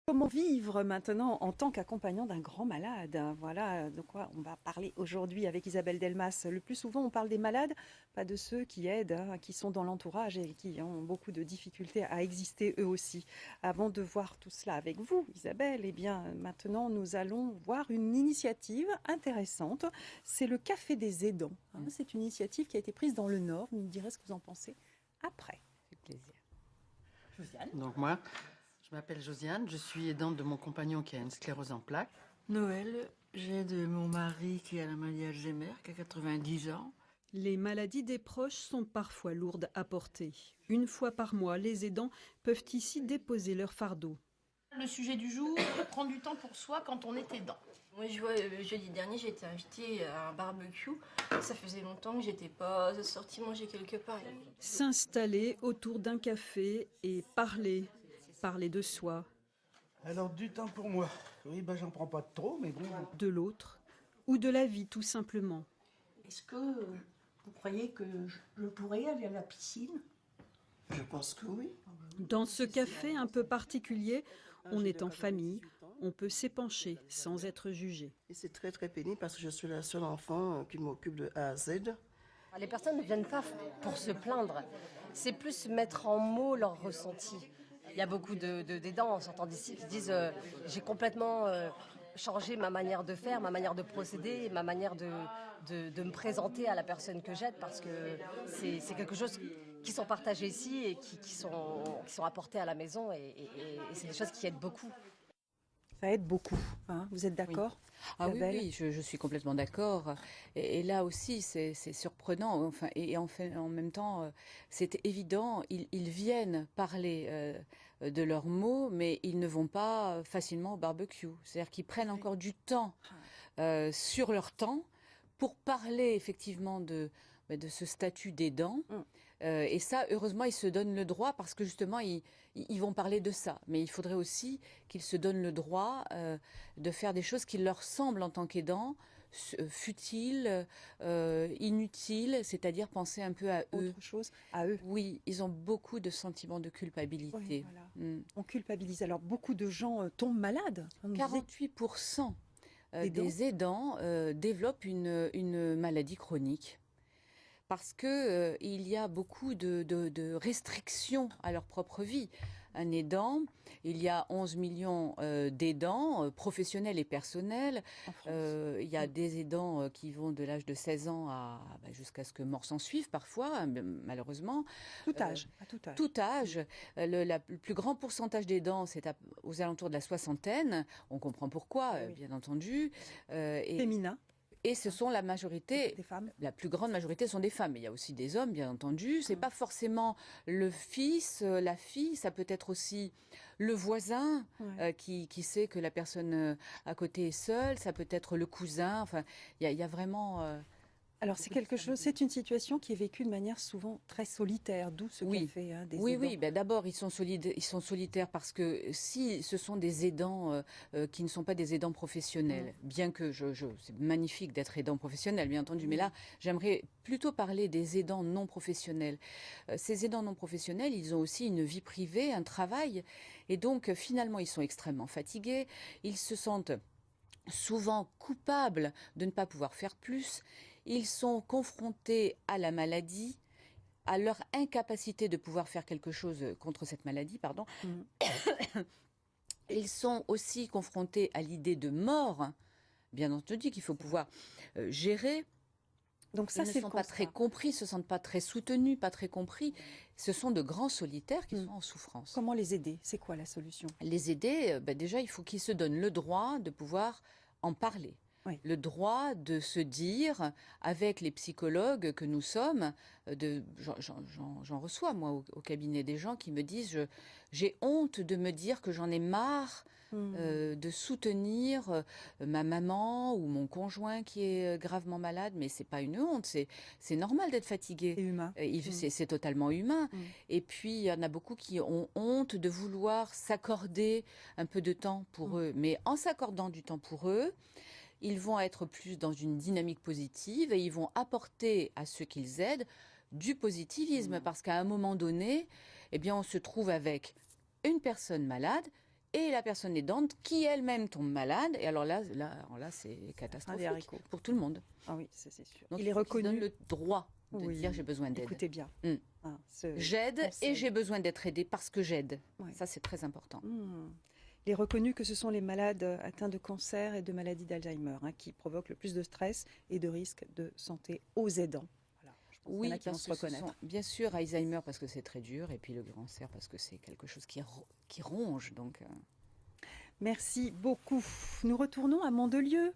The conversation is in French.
Comment vivre maintenant en tant qu'accompagnant d'un grand malade? Voilà de quoi on va parler aujourd'hui avec Isabelle Delmas. Le plus souvent, on parle des malades, pas de ceux qui aident, qui sont dans l'entourage et qui ont beaucoup de difficultés à exister eux aussi. Avant de voir tout cela avec vous, Isabelle, eh bien maintenant nous allons voir une initiative intéressante. C'est le Café des aidants. C'est une initiative qui a été prise dans le Nord. Vous me direz ce que vous en pensez après. Avec plaisir. Josiane. Donc moi, je m'appelle Josiane, je suis aidante de mon compagnon qui a une sclérose en plaques. Noël, j'aide mon mari qui a la maladie Alzheimer, qui a 90 ans. Les maladies des proches sont parfois lourdes à porter. Une fois par mois, les aidants peuvent ici déposer leur fardeau. Le sujet du jour, prendre du temps pour soi quand on est aidant. Moi, je vois, jeudi dernier, j'ai été invitée à un barbecue. Ça faisait longtemps que j'étais pas sortie manger quelque part. S'installer autour d'un café et parler de soi, Alors, du temps pour moi. Oui, j'en prends pas trop, mais bon. de l'autre ou de la vie tout simplement. Est-ce que vous croyez que je pourrais aller à la piscine? Je pense que oui. Dans ce café un peu particulier, on est en famille, on peut s'épancher sans être jugé. Et c'est très très pénible parce que je suis la seule enfant qui m'occupe de A à Z. Les personnes ne viennent pas pour se plaindre, c'est plus mettre en mots leur ressenti. Il y a beaucoup d'aidants, on s'entend d'ici, qui disent j'ai complètement changé ma manière de faire, ma manière de procéder, ma manière de me présenter à la personne que j'aide parce que c'est quelque chose qui sont partagés ici et qui sont apportés à la maison et c'est des choses qui aident beaucoup. Ça aide beaucoup, vous êtes d'accord? Ah oui, je suis complètement d'accord. Et là aussi, c'est surprenant. Enfin, et en même temps, c'est évident. Ils viennent parler de leurs mots, mais ils ne vont pas facilement au barbecue. C'est-à-dire qu'ils prennent encore du temps sur leur temps pour parler effectivement de ce statut d'aidant. Et ça, heureusement, ils se donnent le droit parce que justement, ils vont parler de ça. Mais il faudrait aussi qu'ils se donnent le droit de faire des choses qui leur semblent en tant qu'aidants futiles, inutiles, c'est-à-dire penser un peu à eux. Autre chose, à eux. Oui, ils ont beaucoup de sentiments de culpabilité. Oui, voilà. On culpabilise. Alors, beaucoup de gens tombent malades. 48% des aidants développent une maladie chronique. Parce que il y a beaucoup de restrictions à leur propre vie. Un aidant, il y a 11 millions d'aidants, professionnels et personnels. Il y a des aidants qui vont de l'âge de 16 ans jusqu'à ce que mort s'en suive parfois, malheureusement. Tout âge, à tout âge. Tout âge. Le plus grand pourcentage d'aidants, c'est aux alentours de la soixantaine. On comprend pourquoi, bien entendu. Féminin. Et ce sont la majorité, des femmes. La plus grande majorité sont des femmes. Mais il y a aussi des hommes, bien entendu. C'est pas forcément le fils, la fille. Ça peut être aussi le voisin qui sait que la personne à côté est seule. Ça peut être le cousin. Enfin, il y a vraiment. Alors c'est une situation qui est vécue de manière souvent très solitaire, d'où ce café des aidants. Oui. D'abord ils sont solitaires parce que si ce sont des aidants qui ne sont pas des aidants professionnels, bien que c'est magnifique d'être aidant professionnel, bien entendu, mais là j'aimerais plutôt parler des aidants non professionnels. Ces aidants non professionnels, ils ont aussi une vie privée, un travail, et donc finalement ils sont extrêmement fatigués, ils se sentent souvent coupables de ne pas pouvoir faire plus. Ils sont confrontés à la maladie, à leur incapacité de pouvoir faire quelque chose contre cette maladie, pardon. Ils sont aussi confrontés à l'idée de mort, bien entendu, qu'il faut pouvoir gérer. Donc ça, ils ne sont pas très compris, se sentent pas très soutenus, pas très compris. Ce sont de grands solitaires qui sont en souffrance. Comment les aider? C'est quoi la solution? Les aider, déjà, il faut qu'ils se donnent le droit de pouvoir en parler. Le droit de se dire, avec les psychologues que nous sommes, j'en reçois moi au cabinet des gens qui me disent j'ai honte de me dire que j'en ai marre de soutenir ma maman ou mon conjoint qui est gravement malade, mais c'est pas une honte, c'est normal d'être fatigué. C'est humain. C'est totalement humain. Et puis il y en a beaucoup qui ont honte de vouloir s'accorder un peu de temps pour eux, mais en s'accordant du temps pour eux, ils vont être plus dans une dynamique positive et ils vont apporter à ceux qu'ils aident du positivisme. Parce qu'à un moment donné, eh bien, on se trouve avec une personne malade et la personne aidante qui elle-même tombe malade. Et alors là c'est catastrophique haricots. pour tout le monde. Ah oui, c'est sûr. Donc, il est faut qu'ils se reconnu. donnent le droit de Oui. dire j'ai besoin d'aide. Écoutez bien. J'aide conseil. et j'ai besoin d'être aidé parce que j'aide. Ouais. Ça, c'est très important. Il est reconnu que ce sont les malades atteints de cancer et de maladies d'Alzheimer qui provoquent le plus de stress et de risques de santé aux aidants. Voilà, je pense qu'il y en a qui vont se reconnaître. Bien sûr, Alzheimer parce que c'est très dur, et puis le cancer parce que c'est quelque chose qui ronge. Donc, Merci beaucoup. Nous retournons à Mandelieu